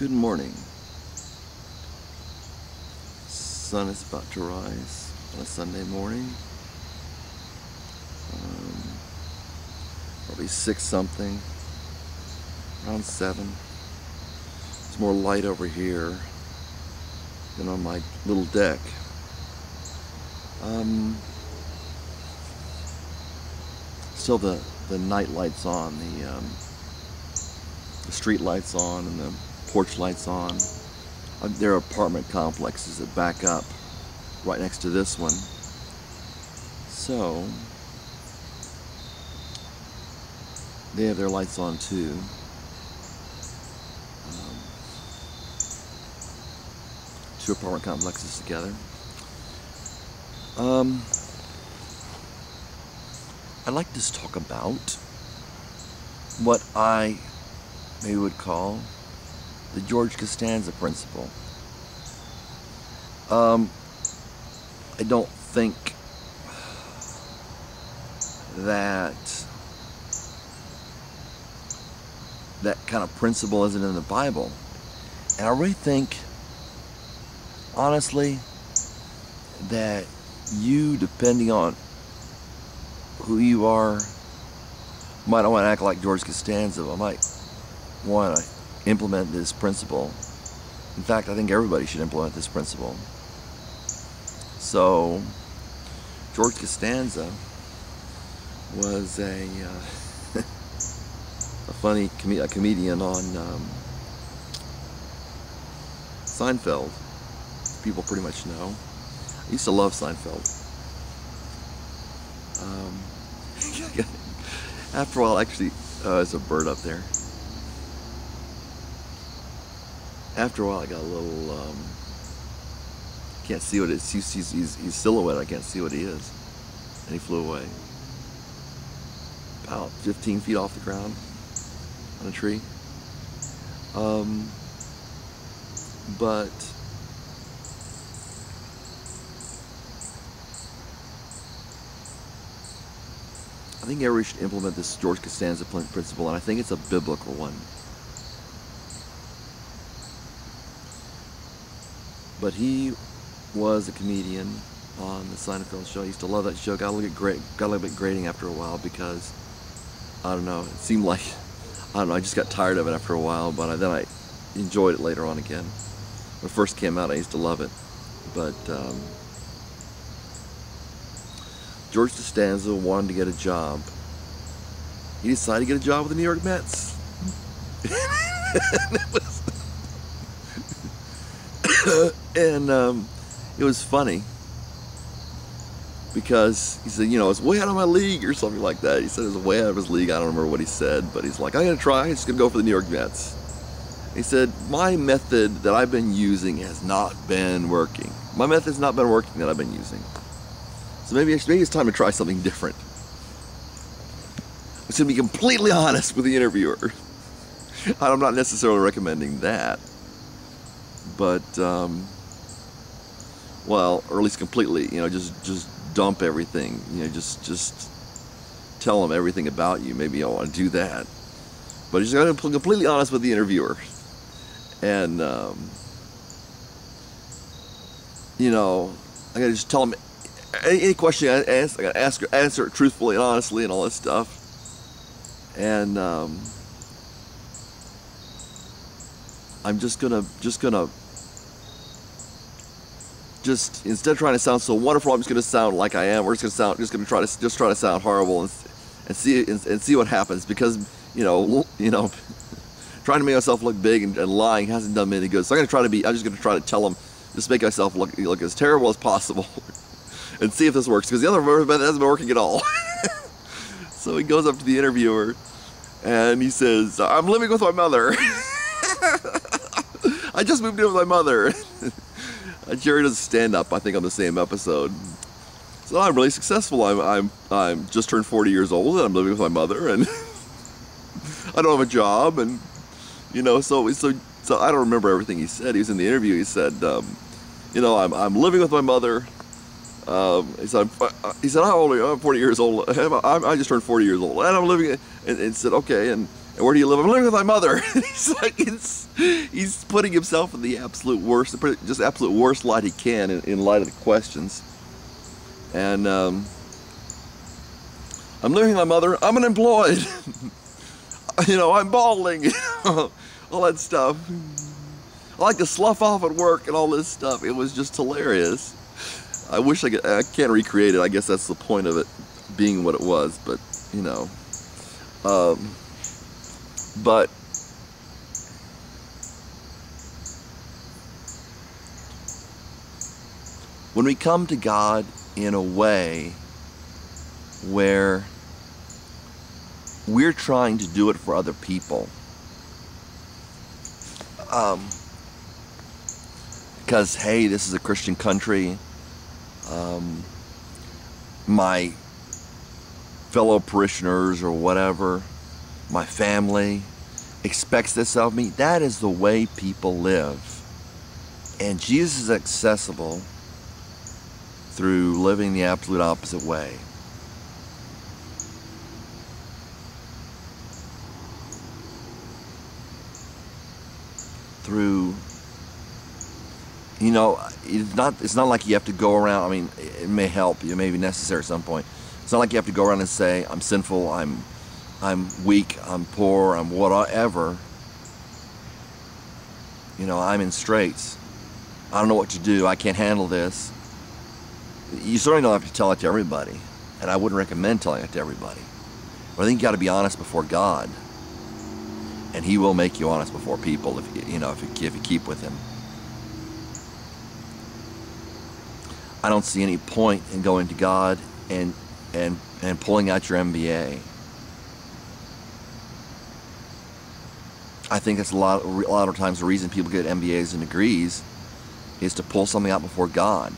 Good morning. Sun is about to rise on a Sunday morning. Probably 6 something, around 7. It's more light over here than on my little deck. Still the night lights on, the street lights on, and the porch lights on. There are apartment complexes that back up right next to this one. So they have their lights on too. Two apartment complexes together. I'd like to just talk about what I maybe would call the George Costanza Principle. I don't think that kind of principle isn't in the Bible. And I really think, honestly, that you, depending on who you are, might not want to act like George Costanza, but might want to implement this principle. In fact, I think everybody should implement this principle. So, George Costanza was a comedian on Seinfeld. People pretty much know. I used to love Seinfeld. After a while, actually, there's a bird up there. After a while, I got a little, can't see what it is. He's silhouette, I can't see what he is. And he flew away. About 15 feet off the ground on a tree. But I think everybody should implement this George Costanza principle, and I think it's a biblical one. But he was a comedian on the Seinfeld show. I used to love that show. Got a little bit grating after a while because, I don't know, it seemed like, I don't know, I just got tired of it after a while, but then I enjoyed it later on again. When it first came out, I used to love it. But George Costanza wanted to get a job. He decided to get a job with the New York Mets. And it was funny because he said, you know, it's way out of my league or something like that. He said it was way out of his league. I don't remember what he said, but he's like, I'm going to try. I'm just going to go for the New York Mets. He said, my method that I've been using has not been working. My method's not been working that I've been using. So maybe it's time to try something different. I was going to be completely honest with the interviewer. I'm not necessarily recommending that. But, well, or at least completely, you know, just dump everything. You know, just tell them everything about you. Maybe I want to do that. But he's got to be completely honest with the interviewer. And, you know, I got to just tell him any question I ask, I got to answer it truthfully and honestly and all this stuff. And I'm just gonna instead of trying to sound so wonderful, I'm just gonna sound like I am. We're just gonna try to sound horrible and see what happens, because you know trying to make myself look big and lying hasn't done me any good. So I'm just gonna try to tell them, just make myself look as terrible as possible and see if this works, because the other method hasn't been working at all. So he goes up to the interviewer and he says, I'm living with my mother. I just moved in with my mother. Jerry does stand up, I think, on the same episode. So I'm really successful. I'm just turned 40 years old and I'm living with my mother, and I don't have a job, and you know, so I don't remember everything he said. He was in the interview. He said, you know, I'm living with my mother. He said, how old are you? I'm 40 years old. I just turned 40 years old, and I'm living. And said, okay, and And where do you live? I'm living with my mother. He's like, he's putting himself in the absolute worst, just absolute worst light he can in light of the questions. And I'm living with my mother. I'm unemployed. I'm balding. All that stuff. I like to slough off at work and all this stuff. It was just hilarious. I wish I can't recreate it. I guess that's the point of it being what it was, but but when we come to God in a way where we're trying to do it for other people, because hey, this is a Christian country, my fellow parishioners or whatever, my family expects this of me. That is the way people live. And Jesus is accessible through living the absolute opposite way. Through, it's not like you have to go around. I mean, it may help, it may be necessary at some point. It's not like you have to go around and say, I'm sinful, I'm weak, I'm poor, I'm whatever. I'm in straits. I don't know what to do. I can't handle this. You certainly don't have to tell it to everybody, and I wouldn't recommend telling it to everybody. But I think you got to be honest before God, and He will make you honest before people if you keep with Him. I don't see any point in going to God and pulling out your MBA. I think that's a lot of times the reason people get MBAs and degrees is to pull something out before God.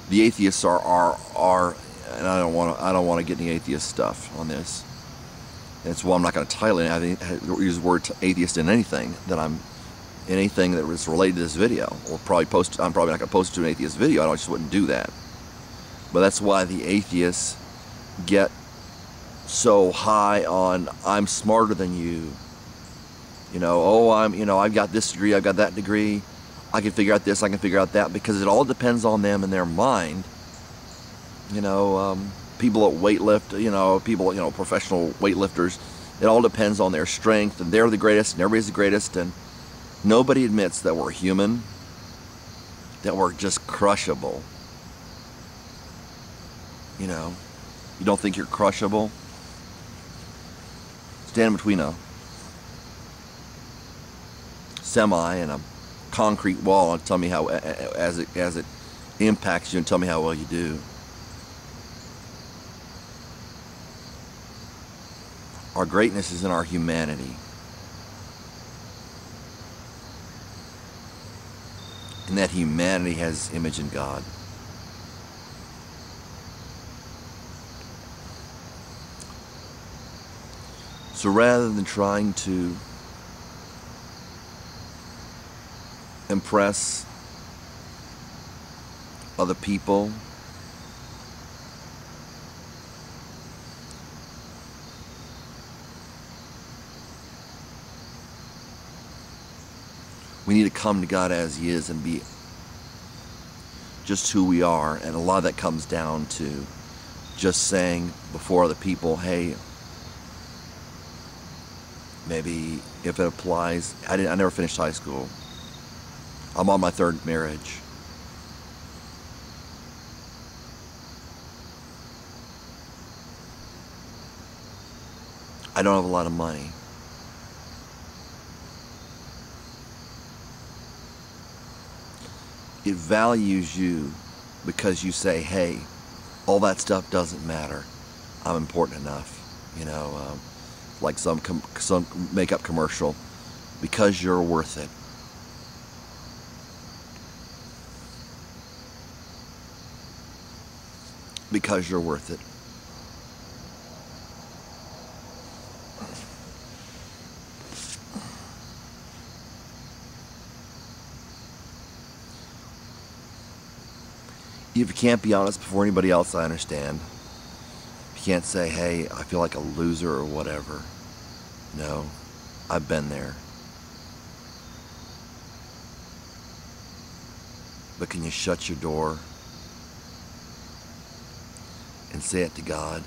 The atheists are and I don't want to get any atheist stuff on this. That's why I'm not going to title it. I think use the word atheist in anything that is related to this video. I'm probably not going to post it to an atheist video. I just wouldn't do that. But that's why the atheists get so high on I'm smarter than you. I've got this degree, I've got that degree. I can figure out this, I can figure out that, because it all depends on them and their mind. People at weightlift, professional weightlifters, it all depends on their strength, and they're the greatest, and everybody's the greatest, and nobody admits that we're human, that we're just crushable. You don't think you're crushable? Stand between a semi and a concrete wall and tell me how, as it impacts you, and tell me how well you do. Our greatness is in our humanity. And that humanity has image in God. So rather than trying to impress other people, we need to come to God as He is and be just who we are. And a lot of that comes down to just saying before other people, hey, maybe if it applies, I never finished high school. I'm on my third marriage. I don't have a lot of money. It values you because you say, hey, all that stuff doesn't matter. I'm important enough. Like some makeup commercial, because you're worth it. Because you're worth it. If you can't be honest before anybody else, I understand. If you can't say, hey, I feel like a loser or whatever, No, I've been there. But can you shut your door and say it to God?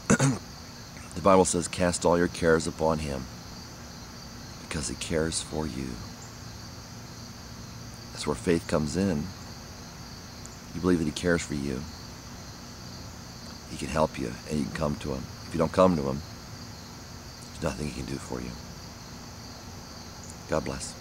The Bible says, cast all your cares upon Him because He cares for you. That's where faith comes in. You believe that He cares for you. He can help you, and you can come to Him. If you don't come to Him, there's nothing He can do for you. God bless.